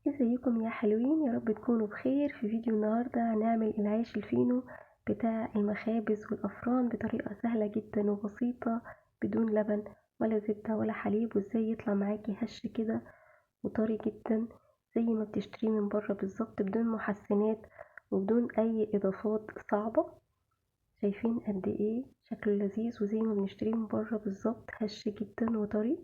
ازيكم يا حلوين؟ يا رب تكونوا بخير. في فيديو النهاردة هنعمل العيش الفينو بتاع المخابز والأفران بطريقة سهلة جدا وبسيطة، بدون لبن ولا زبدة ولا حليب، وازاي يطلع معاكي هش كده وطري جدا زي ما بتشتريه من بره بالظبط، بدون محسنات وبدون أي إضافات صعبة. شايفين قد ايه شكله لذيذ وزي ما بنشتريه من بره بالظبط، هش جدا وطري.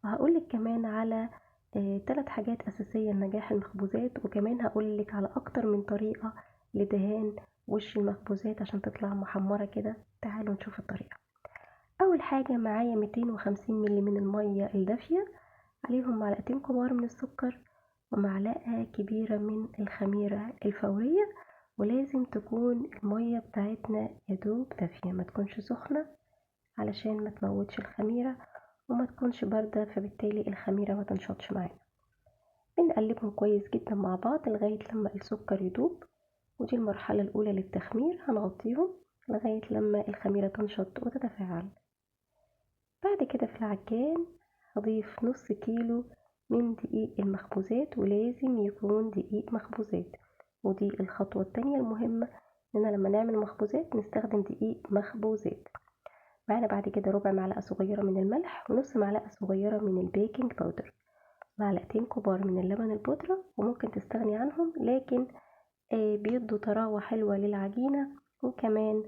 وهقولك كمان على 3 حاجات أساسية لنجاح المخبوزات، وكمان هقولك على أكتر من طريقة لدهان وش المخبوزات عشان تطلع محمرة كده. تعالوا نشوف الطريقة. أول حاجة معايا 250 مللي من المية الدافية، عليهم معلقتين كبار من السكر ومعلقة كبيرة من الخميرة الفورية. ولازم تكون المية بتاعتنا يدوب دافية، ما تكونش سخنة علشان ما تموتش الخميرة، وما تكونش باردة فبالتالي الخميرة ما تنشطش معانا. بنقلبهم كويس جدا مع بعض لغاية لما السكر يدوب، ودي المرحلة الأولى للتخمير. هنغطيهم لغاية لما الخميرة تنشط وتتفاعل. بعد كده في العجان هضيف نص كيلو من دقيق المخبوزات، ولازم يكون دقيق مخبوزات، ودي الخطوة التانية المهمة، إننا لما نعمل مخبوزات نستخدم دقيق مخبوزات. معانا بعد كده ربع معلقة صغيرة من الملح، ونص معلقة صغيرة من البيكنج باودر، معلقتين كبار من اللبن البودرة، وممكن تستغني عنهم، لكن بيدوا طراوة حلوة للعجينة، وكمان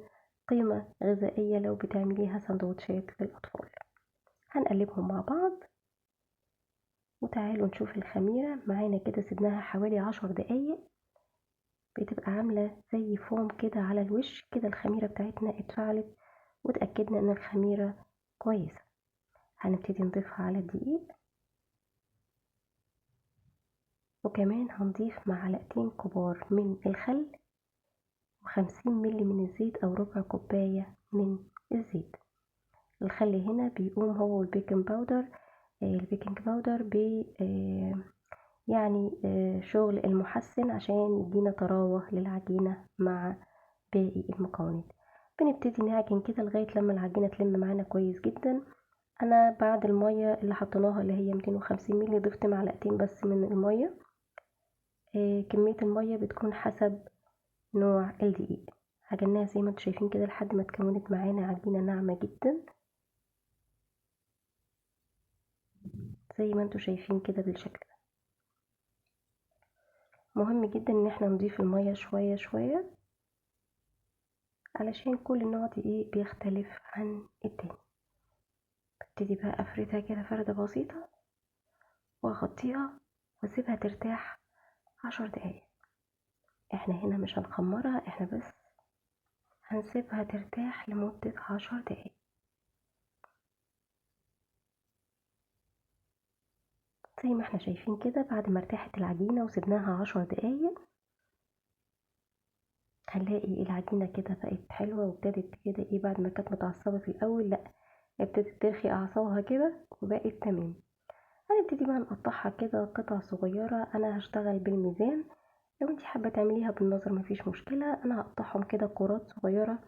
قيمة غذائية لو بتعمليها سندوتشات للأطفال. هنقلبهم مع بعض، وتعالوا نشوف الخميرة. معانا كده سيبناها حوالي 10 دقايق، بتبقى عاملة زي فوم كده على الوش كده. الخميرة بتاعتنا اتفعلت وتأكدنا ان الخميرة كويسة. هنبتدي نضيفها على الدقيق، وكمان هنضيف معلقتين كبار من الخل و50 مللي من الزيت أو ربع كوباية من الزيت. الخل هنا بيقوم هو والبيكنج باودر، البيكنج باودر يعني شغل المحسن عشان يدينا طراوة للعجينة مع باقي المكونات. بنبتدي نعجن كده لغاية لما العجينة تلم معانا كويس جدا. انا بعد المية اللي حطيناها اللي هي 250 مللي ضفت معلقتين بس من المية. كمية المية بتكون حسب نوع الدقيق. عجناها زي ما انتوا شايفين كده لحد ما اتكونت معانا عجينة ناعمة جدا، زي ما انتوا شايفين كده بالشكل ده. مهم جدا ان احنا نضيف المية شوية شوية، علشان كل نوع دقيق بيختلف عن التاني. ابتدي بقى افردها كده فردة بسيطة، واغطيها واسيبها ترتاح 10 دقايق. احنا هنا مش هنخمرها، احنا بس هنسيبها ترتاح لمدة 10 دقايق. زي ما احنا شايفين كده، بعد ما ارتاحت العجينة وسيبناها 10 دقايق، هنلاقي العجينة كده بقت حلوة، وابتدت كده ايه، بعد ما كانت متعصبة في الاول، لا ابتدت ترخي اعصابها كده وبقت تمام. هنبتدي بقى نقطعها كده قطع صغيرة. انا هشتغل بالميزان، لو انتي حابة تعمليها بالنظر مفيش مشكلة. انا هقطعهم كده كورات صغيرة،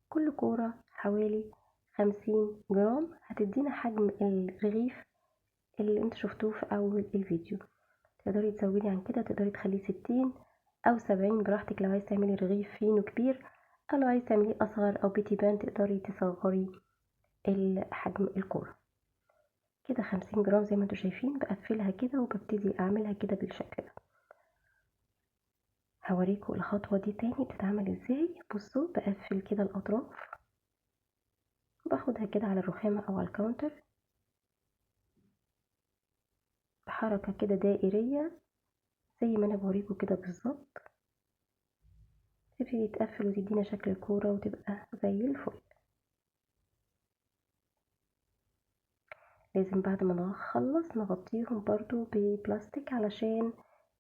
كل كورة حوالي 50 جرام، هتدينا حجم الرغيف اللي انتوا شفتوه في اول الفيديو. تقدري تزودي عن كده، تقدري تخليه 60 او 70 براحتك، لو عايز تعملي رغيف فينو كبير، او لو عايز تعمليه اصغر او بيتي بان تقدري تصغري حجم الكورة. كده 50 جرام زي ما انتوا شايفين. بقفلها كده وببتدي اعملها كده بالشكل ده. هوريكم الخطوة دي تاني بتتعمل ازاي. بصوا، بقفل كده الاطراف، باخدها كده على الرخامة او على الكاونتر بحركة كده دائرية زي ما انا بوريكم كده بالظبط. تبتدي تقفل وتدينا شكل الكورة وتبقى زي الفل. لازم بعد ما نخلص نغطيهم برضو ببلاستيك علشان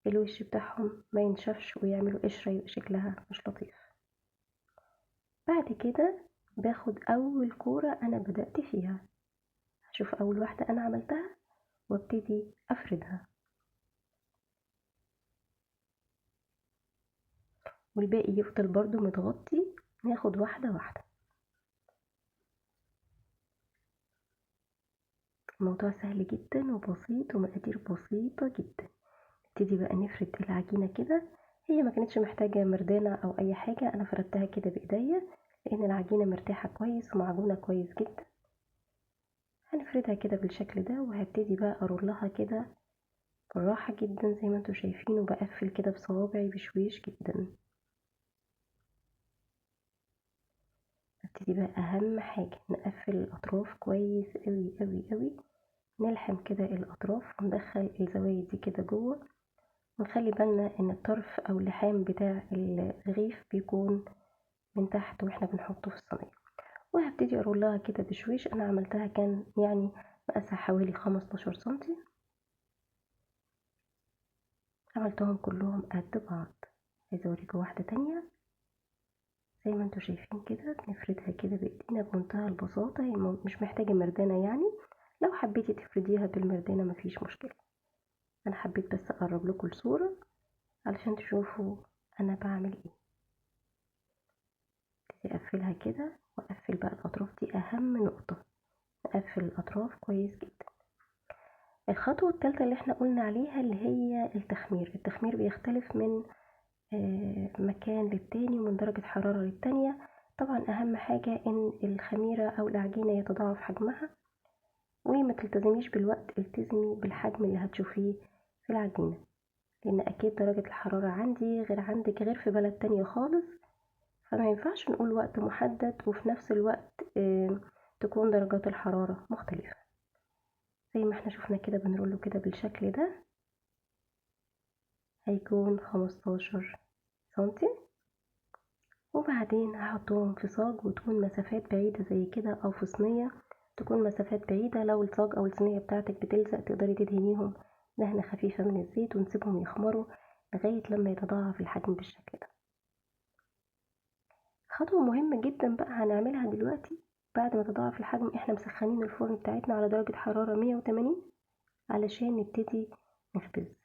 الوش بتاعهم ما ينشفش ويعملوا قشرة يبقى شكلها مش لطيف. بعد كده باخد اول كورة انا بدأت فيها، هشوف اول واحدة انا عملتها وابتدي افردها، والباقي يفضل برضو متغطي. ناخد واحدة واحدة. الموضوع سهل جدا وبسيط ومقادير بسيطة جدا. نبتدي بقى نفرد العجينة كده. هي ما كانتش محتاجة مردانة او اي حاجة، انا فردتها كده بايديا لان العجينة مرتاحة كويس ومعجونة كويس جدا. هنفردها كده بالشكل ده، وهبتدي بقى ارولها كده بالراحة جدا زي ما انتوا شايفين، وبقفل كده بصوابعي بشويش جدا. نبتدي بقى اهم حاجة نقفل الاطراف كويس قوي قوي قوي، نلحم كده الاطراف وندخل الزوايد دي كده جوه، ونخلي بالنا ان الطرف او اللحام بتاع الرغيف بيكون من تحت واحنا بنحطه في الصينية. وهبتدي ارولها كده بشويش. انا عملتها كان يعني مقاسها حوالي 15 سنتي، عملتهم كلهم قد بعض. عايزة اوريكم واحدة تانية زي ما انتوا شايفين كده. بنفردها كده بايدينا بمنتهى البساطة، هي مش محتاجة مردانة يعني. لو حبيتي تفرديها بالمردانة مفيش مشكلة، انا حبيت بس اقرب لكم الصورة علشان تشوفوا انا بعمل ايه. اقفلها كده واقفل بقى الاطراف دي، اهم نقطة نقفل الاطراف كويس جدا. الخطوة الثالثة اللي احنا قلنا عليها اللي هي التخمير. التخمير بيختلف من مكان للتاني ومن درجة حرارة للتانية. طبعا اهم حاجة ان الخميرة او العجينة يتضاعف حجمها، وما تلتزميش بالوقت، التزمي بالحجم اللي هتشوفيه في العجينة، لان اكيد درجة الحرارة عندي غير عندك غير في بلد تانية خالص، فما ينفعش نقول وقت محدد وفي نفس الوقت تكون درجات الحرارة مختلفة. زي ما احنا شفنا كده بنرولو كده بالشكل ده، هيكون 15 سنتي. وبعدين هحطهم في صاج وتكون مسافات بعيدة زي كده، او في صينية تكون مسافات بعيدة. لو الصاج او الصينية بتاعتك بتلزق تقدري تدهنيهم دهنة خفيفة من الزيت، ونسيبهم يخمروا لغاية لما يتضاعف الحجم بالشكل ده. خطوة مهمة جدا بقى هنعملها دلوقتي. بعد ما تضاعف الحجم احنا مسخنين الفرن بتاعتنا على درجة حرارة 180 علشان نبتدي نخبز.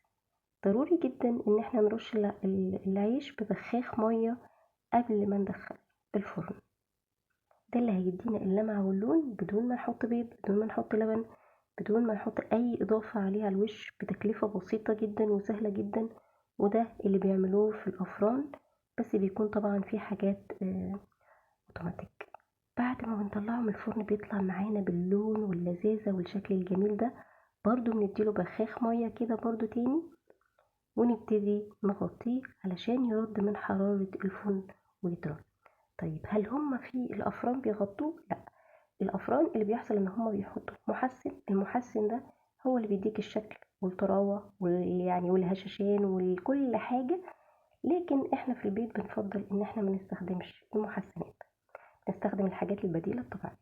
ضروري جدا ان احنا نرش العيش ببخاخ مية قبل ما ندخل الفرن. ده اللي هيدينا اللمعة واللون بدون ما نحط بيض، بدون ما نحط لبن، بدون ما نحط اي اضافة عليه على الوش، بتكلفة بسيطة جدا وسهلة جدا. وده اللي بيعملوه في الافران، بس بيكون طبعا في حاجات اوتوماتيك. بعد ما بنطلعه من الفرن بيطلع معانا باللون واللذاذة والشكل الجميل ده. برضو بنديله بخاخ مية كده برضو تاني، ونبتدي نغطيه علشان يرد من حرارة الفرن ويطرى. طيب هل هم في الافران بيغطوه؟ لا، الافران اللي بيحصل ان هم بيحطوا محسن. المحسن ده هو اللي بيديك الشكل والطراوة يعني والهشاشان وكل حاجة، لكن احنا في البيت بنفضل ان احنا ما نستخدمش المحسنات، نستخدم الحاجات البديلة الطبيعية.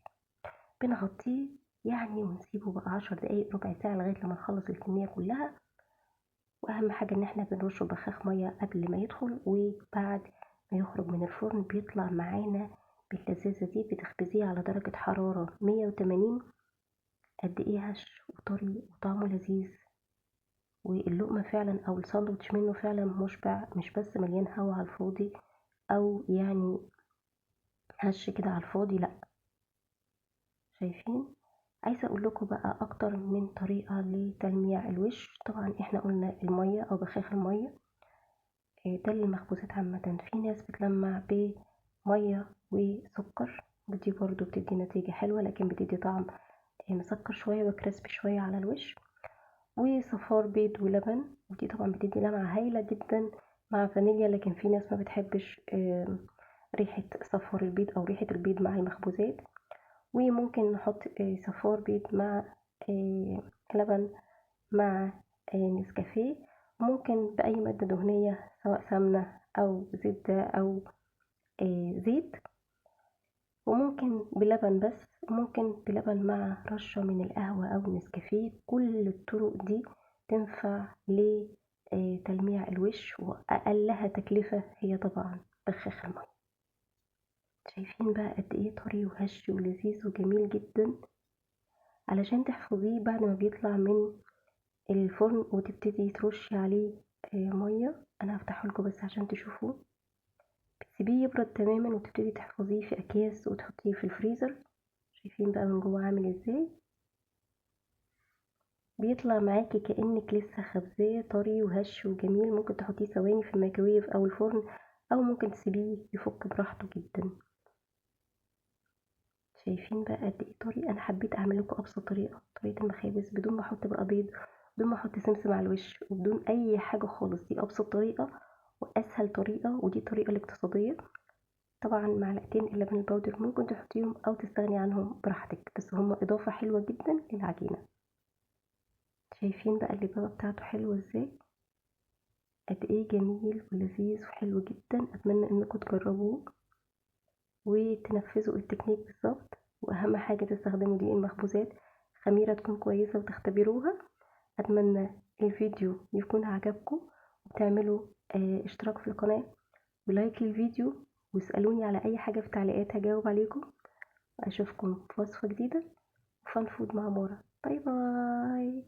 بنغطيه يعني ونسيبه بقى 10 دقايق ربع ساعة لغاية لما نخلص الكمية كلها. واهم حاجة ان احنا بنرشه بخاخ مية قبل ما يدخل، وبعد ما يخرج من الفرن بيطلع معانا باللذاذة دي. بتخبزيه على درجة حرارة 180 قد ايه هش وطري وطعمه لذيذ، واللقمة فعلا او الساندوتش منه فعلا مشبع، مش بس مليان هوا على الفاضي او يعني هش كده على الفاضي، لا. شايفين؟ عايزة اقول لكم بقى اكتر من طريقة لتلميع الوش. طبعا احنا قلنا المية او بخاخ المية، ده للمخبوزات عامة. في ناس بتلمع بمية وسكر، ودي برضو بتدي نتيجة حلوة، لكن بتدي طعم مسكر شوية وكريسبي شوية على الوش. وصفار بيض ولبن، ودي طبعا بتدي لمعة هايلة جدا مع فانيليا، لكن في ناس ما بتحبش ريحة صفار البيض او ريحة البيض مع المخبوزات. وممكن نحط صفار بيض مع لبن مع نسكافيه. ممكن بأي مادة دهنية سواء سمنة أو زبدة أو زيت، وممكن بلبن بس، ممكن بلبن مع رشة من القهوة أو النسكافيه. كل الطرق دي تنفع لتلميع الوش، وأقلها تكلفة هي طبعا بخاخ المية. شايفين بقى قد ايه طري وهش ولذيذ وجميل جدا. علشان تحفظيه بعد ما بيطلع من الفرن وتبتدي ترشي عليه ميه، انا هفتحه لكم بس عشان تشوفوه. بتسيبيه يبرد تماما وتبتدي تحفظيه في اكياس وتحطيه في الفريزر. شايفين بقى من جوه عامل ازاي؟ بيطلع معاكي كأنك لسه خبزاه طري وهش وجميل. ممكن تحطيه ثواني في الميكرويف او الفرن، او ممكن تسيبيه يفك براحته جدا. شايفين بقى قد ايه طري؟ انا حبيت اعمل لكم ابسط طريقه، طريقه المخابز بدون ما احط بقى بيض، بدون ما احط سمسم على الوش، وبدون اي حاجه خالص. دي ابسط طريقه واسهل طريقه، ودي الطريقه الاقتصاديه. طبعا معلقتين اللبن البودر ممكن تحطيهم او تستغني عنهم براحتك، بس هما اضافه حلوه جدا للعجينه. شايفين بقى اللبابه بتاعته حلوه ازاي؟ قد ايه جميل ولذيذ وحلو جدا. اتمنى انكم تجربوه وتنفذوا التكنيك بالظبط. واهم حاجة تستخدموا دقيق المخبوزات، خميرة تكون كويسة وتختبروها. اتمنى الفيديو يكون عجبكم، وتعملوا اشتراك في القناة ولايك للفيديو، واسألوني على اي حاجة في التعليقات هجاوب عليكم. اشوفكم في وصفة جديدة وفان فود مع مورا. باي باي.